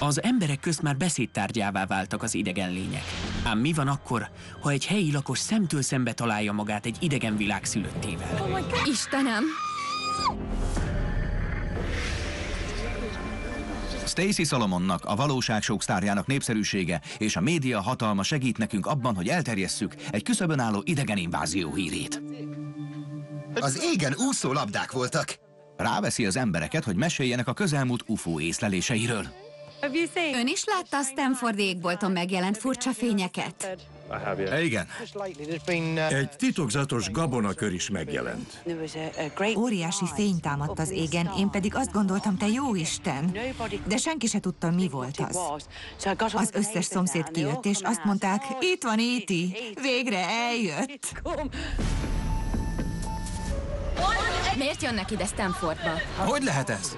Az emberek közt már beszédtárgyává váltak az idegen lények. Ám mi van akkor, ha egy helyi lakos szemtől szembe találja magát egy idegen világ szülöttével? Istenem! Stacey Solomonnak, a valóságsók sztárjának népszerűsége és a média hatalma segít nekünk abban, hogy elterjesszük egy küszöbön álló idegen invázió hírét. Az égen úszó labdák voltak. Ráveszi az embereket, hogy meséljenek a közelmúlt UFO észleléseiről. Ön is látta a Stanford égbolton megjelent furcsa fényeket? Igen. Egy titokzatos gabonakör is megjelent. Óriási fény támadt az égen, én pedig azt gondoltam, te jó Isten. De senki se tudta, mi volt az. Az összes szomszéd kijött, és azt mondták, itt van E.T., végre eljött. Miért jönnek ide Stanfordba? Hogy lehet ez?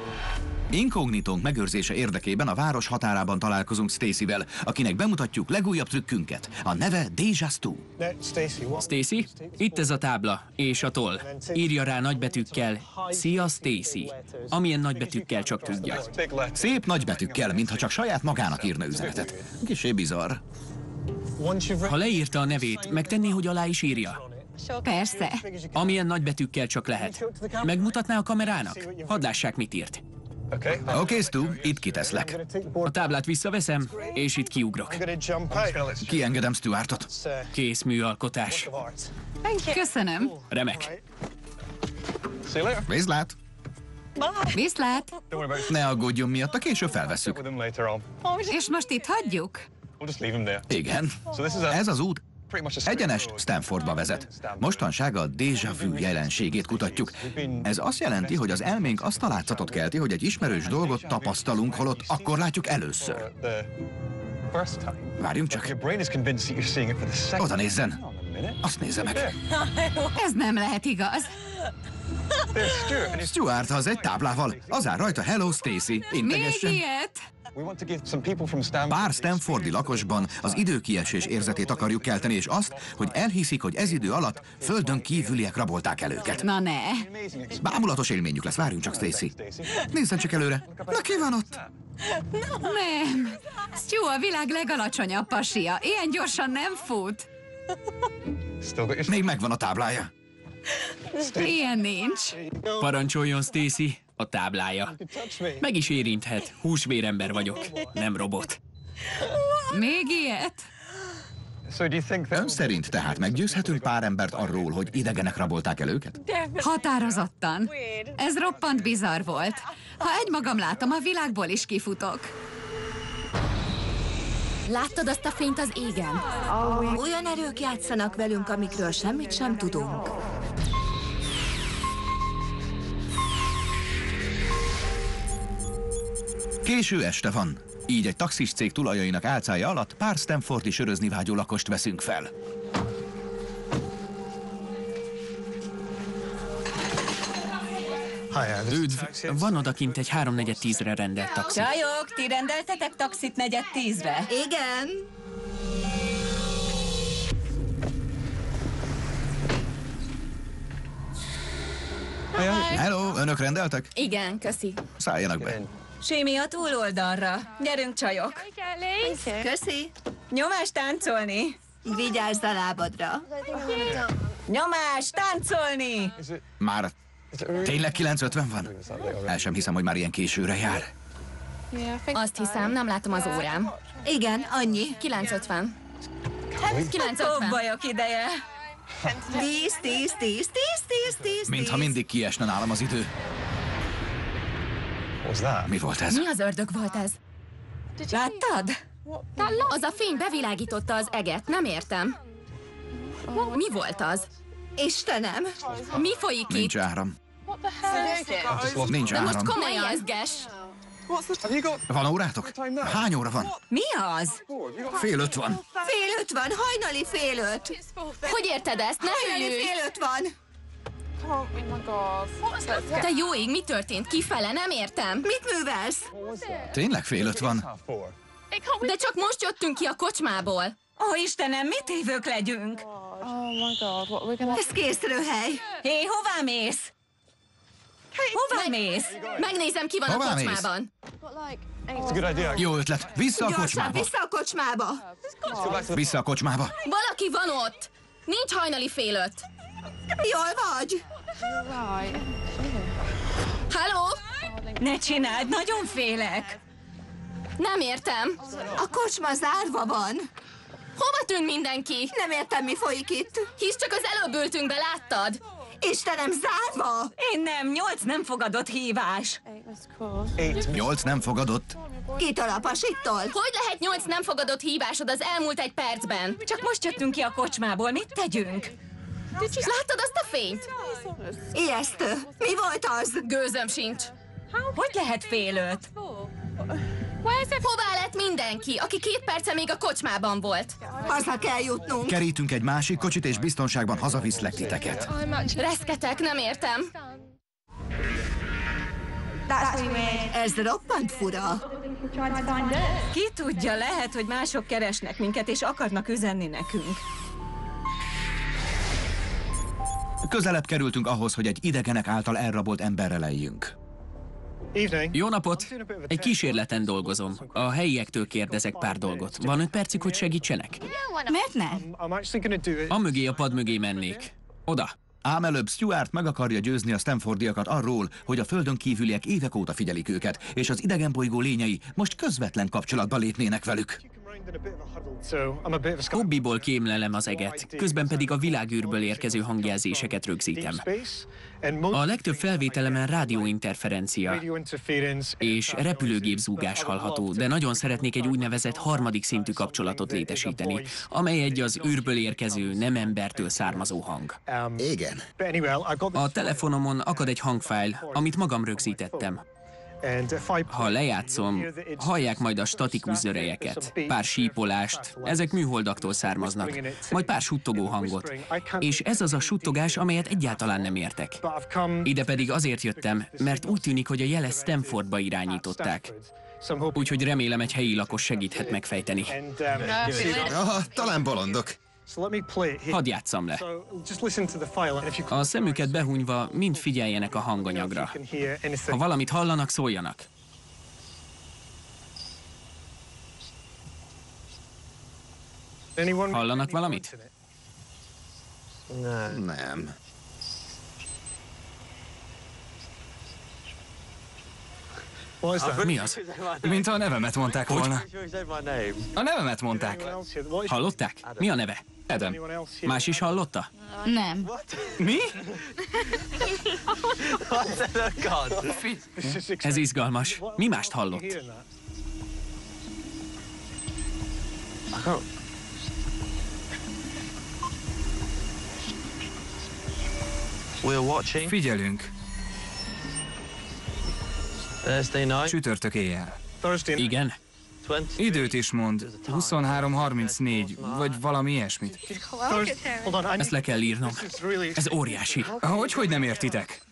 Inkognitónk megőrzése érdekében a város határában találkozunk Staceyvel, akinek bemutatjuk legújabb trükkünket. A neve Deja Stu. Stacey, itt ez a tábla és a toll. Írja rá nagybetűkkel, szia Stacey, amilyen nagybetűkkel csak tudja. Szép nagybetűkkel, mintha csak saját magának írna üzenetet. Kissé bizarr. Ha leírta a nevét, megtenné, hogy alá is írja? Persze. Amilyen nagybetűkkel csak lehet. Megmutatná a kamerának? Hadd lássák, mit írt. Oké, Stu, itt kiteszlek. A táblát visszaveszem, és itt kiugrok. Kiengedem Stuartot. Kész műalkotás. Köszönöm. Remek. Viszlát! Viszlát. Ne aggódjon miatt, később felvesszük. És most itt hagyjuk? Igen. Ez az út egyenes Stanfordba vezet. Mostanság a déjà vu jelenségét kutatjuk. Ez azt jelenti, hogy az elménk azt a látszatot kelti, hogy egy ismerős dolgot tapasztalunk, holott akkor látjuk először. Várjunk csak. Oda nézzen. Azt nézze meg. Ez nem lehet igaz. Stuart, az egy táblával. Az áll rajta Hello Stacey. Még Integessen. ilyet? Pár stanfordi lakosban az időkiesés érzetét akarjuk kelteni, és azt, hogy elhiszik, hogy ez idő alatt földön kívüliek rabolták el őket. Na ne. Bámulatos élményük lesz, várjunk csak, Stacey. Nézzen csak előre. Na, ki van ott? Nem. Stu a világ legalacsonyabb pasia. Ilyen gyorsan nem fut. Még megvan a táblája. Ilyen nincs. Parancsoljon, Stacey, a táblája. Meg is érinthet, húsvérember vagyok, nem robot. Még ilyet? Ön szerint tehát meggyőzhetünk pár embert arról, hogy idegenek rabolták el őket? Határozottan. Ez roppant bizarr volt. Ha egymagam látom, a világból is kifutok. Láttad azt a fényt az égen? Olyan erők játszanak velünk, amikről semmit sem tudunk. Késő este van. Így egy taxis cég tulajainak álcája alatt pár stanfordi sörözni vágyó lakost veszünk fel. Üdv, van odakint egy 3-4-10-re rendelt taxi. Csajok, ti rendeltetek taxit 4-10-re? Igen. Hello, önök rendeltek? Igen, köszi. Szálljanak be. Simi a túloldalra. Gyerünk, csajok. Köszi. Nyomás táncolni. Vigyázz a lábadra. Nyomás táncolni. Már tényleg 9:50 van? El sem hiszem, hogy már ilyen későre jár. Azt hiszem, nem látom az órám. Igen, annyi. 9:50. 9:50. Kobbajok ideje. 10. Mintha mindig kiesne nálam az idő. Mi volt ez? Mi az ördög volt ez? Láttad? Az a fény bevilágította az eget, nem értem. Mi volt az? Istenem. Mi folyik itt? Nincs áram. Nincs De most áram. komolyan jezges. Van órátok? Hány óra van? Mi az? 4:30 van. 4:50 van, hajnali 4:05. Hogy érted ezt? Ne Hajnali hülyülj! 4:05 van. Te jó ég, mi történt? Kifele, nem értem. Mit művelsz? Tényleg 4:05 van? De csak most jöttünk ki a kocsmából. Ó, Istenem, mit évők legyünk? Ez készülőhely. Hé, hová mész? Hová mész? Megnézem, ki van Hová a mész? kocsmában. Jó ötlet. Vissza a Gyorsan, kocsmába. vissza a kocsmába! Vissza a kocsmába. Valaki van ott! Nincs hajnali fél 5. Jól vagy? Halló? Ne csináld, nagyon félek. Nem értem. A kocsma zárva van. Hova tűnt mindenki? Nem értem, mi folyik itt. Hisz csak az előbb ültünk be, láttad? Istenem, zárva! Én nem, 8 nem fogadott hívás. 8 nem fogadott. Kitől a pasittól? Hogy lehet 8 nem fogadott hívásod az elmúlt 1 percben? Csak most jöttünk ki a kocsmából, mit tegyünk? Láttad azt a fényt? Ijesztő. Mi volt az? Gőzöm sincs. Hogy lehet fél 5? Hová lett mindenki, aki 2 perce még a kocsmában volt? Haza kell jutnunk. Kerítünk egy másik kocsit, és biztonságban hazaviszlek titeket. Reszketek, nem értem. Ez roppant fura. Ki tudja, lehet, hogy mások keresnek minket, és akarnak üzenni nekünk. Közelebb kerültünk ahhoz, hogy egy idegenek által elrabolt emberre lejjünk. Jó napot! Egy kísérleten dolgozom. A helyiektől kérdezek pár dolgot. Van 5 percig, hogy segítsenek? Miért nem? Amögé a pad mögé mennék. Oda. Ám előbb Stuart meg akarja győzni a Stanfordiakat arról, hogy a földön kívüliek évek óta figyelik őket, és az idegenbolygó lényei most közvetlen kapcsolatba lépnének velük. Hobbiból kémlelem az eget, közben pedig a világűrből érkező hangjelzéseket rögzítem. A legtöbb felvételemen rádióinterferencia és repülőgép zúgás hallható, de nagyon szeretnék egy úgynevezett harmadik szintű kapcsolatot létesíteni, amely egy az űrből érkező, nem embertől származó hang. Igen. A telefonomon akad egy hangfájl, amit magam rögzítettem. Ha lejátszom, hallják majd a statikus zörejeket, pár sípolást, ezek műholdaktól származnak, majd pár suttogó hangot. És ez az a suttogás, amelyet egyáltalán nem értek. Ide pedig azért jöttem, mert úgy tűnik, hogy a jelet Stanfordba irányították. Úgyhogy remélem, egy helyi lakos segíthet megfejteni. Talán bolondok. Hadd játsszam le. A szemüket behunyva mind figyeljenek a hanganyagra. Ha valamit hallanak, szóljanak. Hallanak valamit? Nem. Mi az? Mintha a nevemet mondták volna. A nevemet mondták. Hallották? Mi a neve? Adam. Más is hallotta? Nem. Mi? Ez izgalmas. Mi mást hallott? Figyelünk. Csütörtök éjjel. Igen? Időt is mond. 23:34, vagy valami ilyesmit. Ezt le kell írnom. Ez óriási. Hogy nem értitek?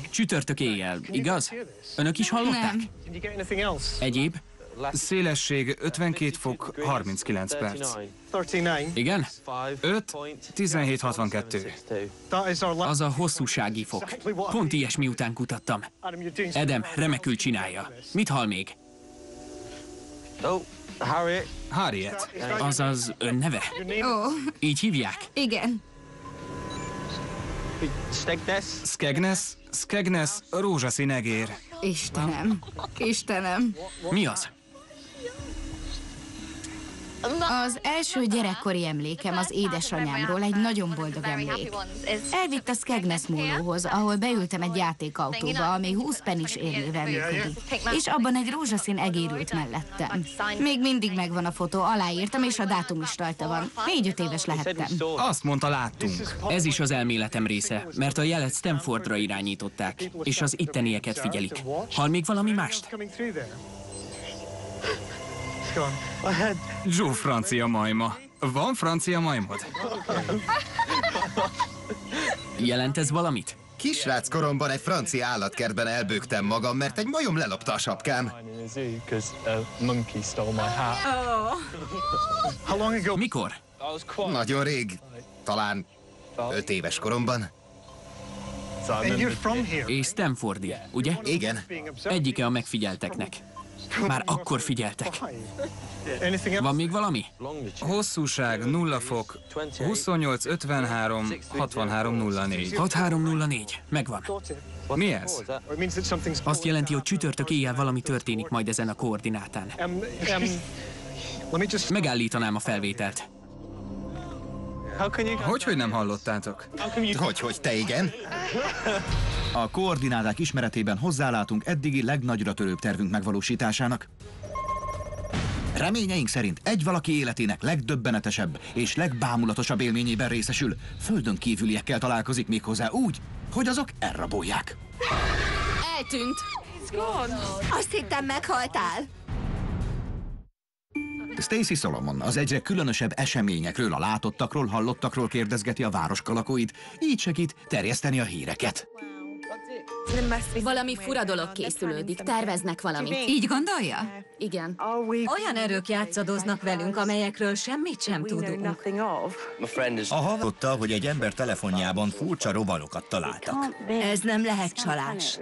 Csütörtök éjjel, igaz? Önök is hallották? Egyéb? Szélesség 52 fok, 39 perc. Igen? 5, 17:62. Az a hosszúsági fok. Pont ilyesmi után kutattam. Adam, remekül csinálja. Mit hall még? Harriet. Azaz ön neve? Ó, Így hívják? igen. Skegnes, rózsaszín egér. Istenem. Istenem. Mi az? Az első gyerekkori emlékem az édesanyámról egy nagyon boldog emlék. Elvitt a Skegnes mólóhoz, ahol beültem egy játékautóba, ami 20 pennis érővel működik. És abban egy rózsaszín egér ült mellettem. Még mindig megvan a fotó, aláírtam, és a dátum is rajta van. 4-5 éves lehettem. Azt mondta, láttunk. Ez is az elméletem része, mert a jelet Stanfordra irányították, és az ittenieket figyelik. Hall még valami mást? Joe francia majma. Van francia majmod? Jelent ez valamit? Kisrác koromban egy francia állatkertben elbőgtem magam, mert egy majom lelopta a sapkám. Mikor? Nagyon rég, talán 5 éves koromban. És Stanfordi, ugye? Igen. Egyike a megfigyelteknek. Már akkor figyeltek. Van még valami? Hosszúság 0 fok, 28, 53, 63, 04. 6304. Megvan. Mi ez? Azt jelenti, hogy csütörtök éjjel valami történik majd ezen a koordinátán. Megállítanám a felvételt. Hogy nem hallottátok? Hogy te igen? A koordináták ismeretében hozzálátunk eddigi legnagyra törőbb tervünk megvalósításának. Reményeink szerint egy valaki életének legdöbbenetesebb és legbámulatosabb élményében részesül. Földön kívüliekkel találkozik méghozzá úgy, hogy azok elrabolják. Eltűnt. Azt hittem, meghaltál. Stacey Solomon az egyre különösebb eseményekről, a látottakról, hallottakról kérdezgeti a városka lakóit, így segít terjeszteni a híreket. Valami fura dolog készülődik, terveznek valamit. Így gondolja? Igen. Olyan erők játszadoznak velünk, amelyekről semmit sem tudunk. Hallotta, hogy egy ember telefonjában furcsa rovarokat találtak. Ez nem lehet csalás.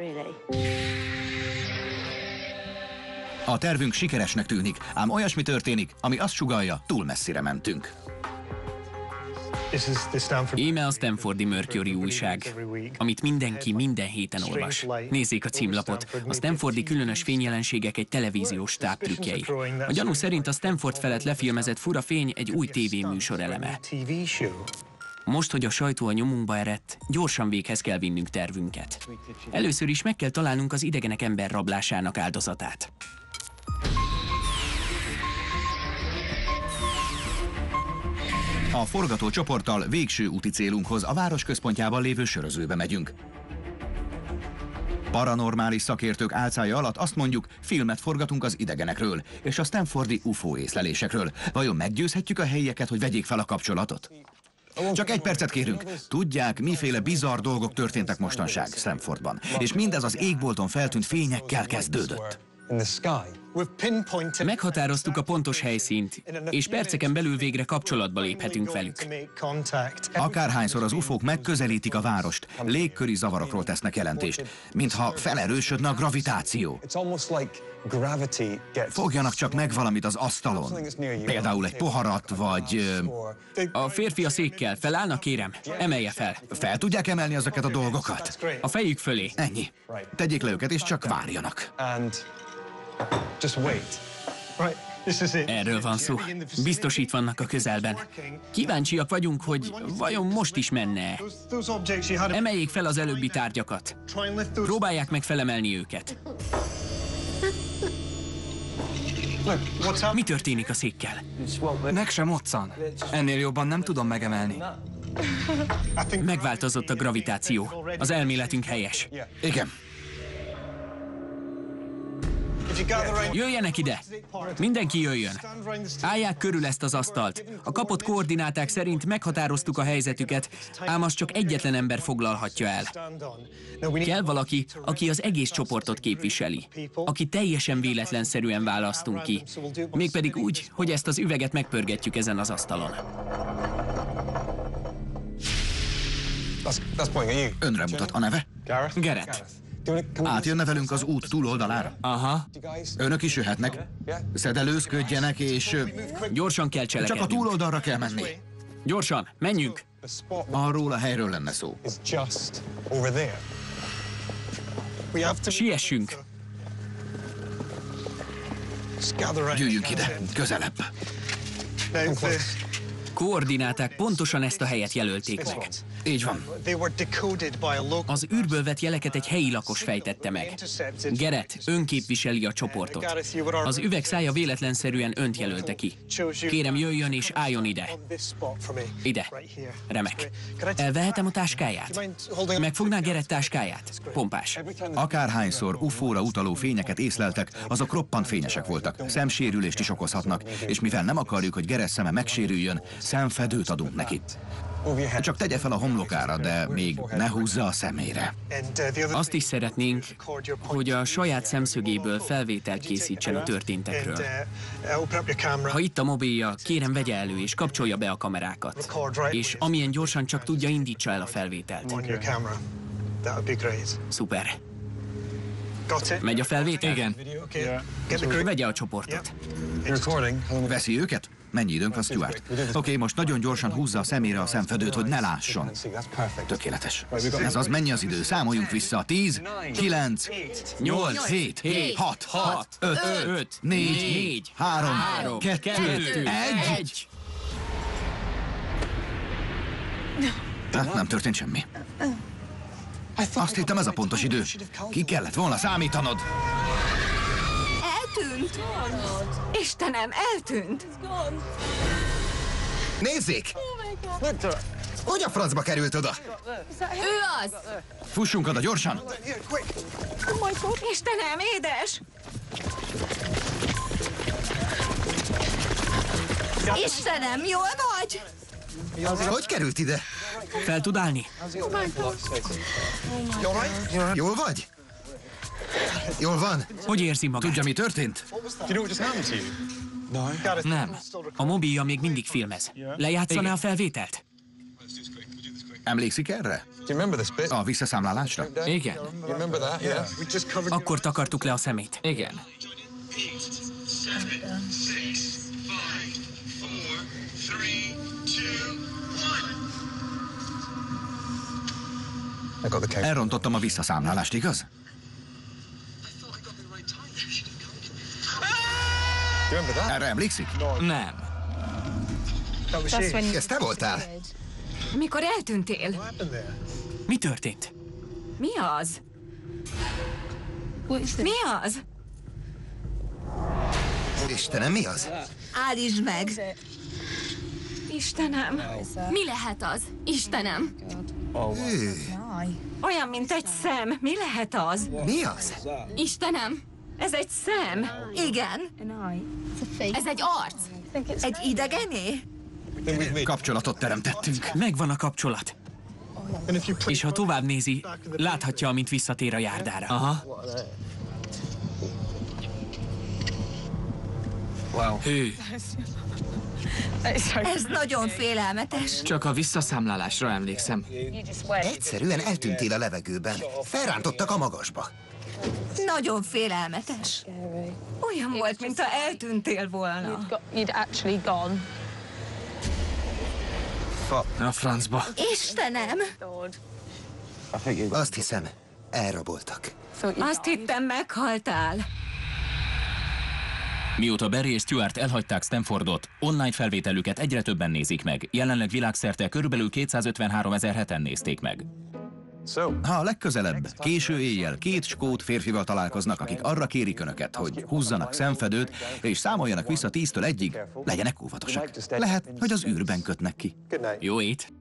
A tervünk sikeresnek tűnik, ám olyasmi történik, ami azt sugallja, túl messzire mentünk. Íme a Stanfordi Mercury újság, amit mindenki minden héten olvas. Nézzék a címlapot. A Stanfordi különös fényjelenségek egy televíziós stábtrükkjei. A gyanú szerint a Stanford felett lefilmezett fura fény egy új tévéműsor eleme. Most, hogy a sajtó a nyomunkba eredt, gyorsan véghez kell vinnünk tervünket. Először is meg kell találnunk az idegenek emberrablásának áldozatát. A forgatócsoporttal végső úti célunkhoz, a város központjában lévő sörözőbe megyünk. Paranormális szakértők álcája alatt azt mondjuk, filmet forgatunk az idegenekről és a stanfordi UFO észlelésekről. Vajon meggyőzhetjük a helyieket, hogy vegyék fel a kapcsolatot? Csak egy percet kérünk. Tudják, miféle bizarr dolgok történtek mostanság Stanfordban, és mindez az égbolton feltűnt fényekkel kezdődött. Meghatároztuk a pontos helyszínt, és perceken belül végre kapcsolatba léphetünk velük. Akárhányszor az UFO-k megközelítik a várost, légköri zavarokról tesznek jelentést, mintha felerősödne a gravitáció. Fogjanak csak meg valamit az asztalon, például egy poharat, vagy... A férfi a székkel, felállna, kérem? Emelje fel. Fel tudják emelni ezeket a dolgokat? A fejük fölé. Ennyi. Tegyék le őket, és csak várjanak. Erről van szó. Biztos itt vannak a közelben. Kíváncsiak vagyunk, hogy vajon most is menne-e. Emeljék fel az előbbi tárgyakat. Próbálják meg felemelni őket. Mi történik a székkel? Meg sem moccan. Ennél jobban nem tudom megemelni. Megváltozott a gravitáció. Az elméletünk helyes. Igen. Jöjjenek ide! Mindenki jöjjön! Állják körül ezt az asztalt. A kapott koordináták szerint meghatároztuk a helyzetüket, ám azt csak egyetlen ember foglalhatja el. Kell valaki, aki az egész csoportot képviseli. Aki teljesen véletlenszerűen választunk ki. Mégpedig úgy, hogy ezt az üveget megpörgetjük ezen az asztalon. Önre mutat a neve? Garrett. Átjönne velünk az út túloldalára? Aha. Önök is jöhetnek. Szedelőzködjenek, és... Gyorsan kell cselekednünk. Csak a túloldalra kell menni. Gyorsan, menjünk! Arról a helyről lenne szó. Siessünk! Gyűjjünk ide, közelebb. Koordináták pontosan ezt a helyet jelölték meg. Így van. Az űrből vett jeleket egy helyi lakos fejtette meg. Garrett önképviseli a csoportot. Az üveg szája véletlenszerűen önt jelölte ki. Kérem, jöjjön és álljon ide. Ide. Remek. Elvehetem a táskáját? Megfogná Garrett táskáját? Pompás. Akárhányszor UFO-ra utaló fényeket észleltek, azok roppant fényesek voltak. Szemsérülést is okozhatnak, és mivel nem akarjuk, hogy Garrett szeme megsérüljön, szemfedőt adunk neki. Csak tegye fel a homlokára, de még ne húzza a szemére. Azt is szeretnénk, hogy a saját szemszögéből felvételt készítsen a történtekről. Ha itt a mobilja, kérem vegye elő és kapcsolja be a kamerákat. És amilyen gyorsan csak tudja, indítsa el a felvételt. Szuper. Megy a felvétel? Igen. Vegye a csoportot. Veszi őket? Mennyi időnk van, Stuart? Oké, most nagyon gyorsan húzza a szemére a szemfedőt, hogy ne lásson. Tökéletes. Ez az, mennyi az idő? Számoljunk vissza. 10, 9, 8, 7, 6, 5, 4, 3, 2, 1. Nem történt semmi. Azt hittem, ez a pontos idő. Ki kellett volna számítanod. Eltűnt. Istenem, eltűnt. Nézzék! Hogy a francba került oda? Ő az. Fussunk oda gyorsan. Istenem, édes. Istenem, jól vagy? Hogy került ide? Fel tud állni? Jól vagy? Jól van? Hogy érzi magát? Tudja, mi történt? Nem. A mobilja még mindig filmez. Lejátszaná a felvételt? Emlékszik erre? A visszaszámlálásra? Igen. Akkor takartuk le a szemét. Igen. Elrontottam a visszaszámlálást, igaz? Erre emlékszik? Nem. Ez te voltál? Mikor eltűntél? Mi történt? Mi az? Mi az? Istenem, mi az? Állítsd meg. Istenem. Mi lehet az? Istenem! Olyan, mint egy szem. Mi lehet az? Mi az? Istenem! Ez egy szem. Igen. Ez egy arc! Egy idegené? Kapcsolatot teremtettünk. Megvan a kapcsolat. És ha tovább nézi, láthatja, amint visszatér a járdára. Aha. Hű, Ez nagyon félelmetes. csak a visszaszámlálásra emlékszem. Egyszerűen eltűntél a levegőben. Felrántottak a magasba. Nagyon félelmetes. Olyan volt, mintha eltűntél volna. A francba. Istenem! Azt hiszem, elraboltak. Azt hittem, meghaltál. Mióta Barry és Stuart elhagyták Stanfordot, online felvételüket egyre többen nézik meg. Jelenleg világszerte körülbelül 253 000 heten nézték meg. Ha legközelebb, késő éjjel 2 skót férfival találkoznak, akik arra kérik önöket, hogy húzzanak szemfedőt, és számoljanak vissza 10-től 1-ig, legyenek óvatosak. Lehet, hogy az űrben kötnek ki. Jó ét!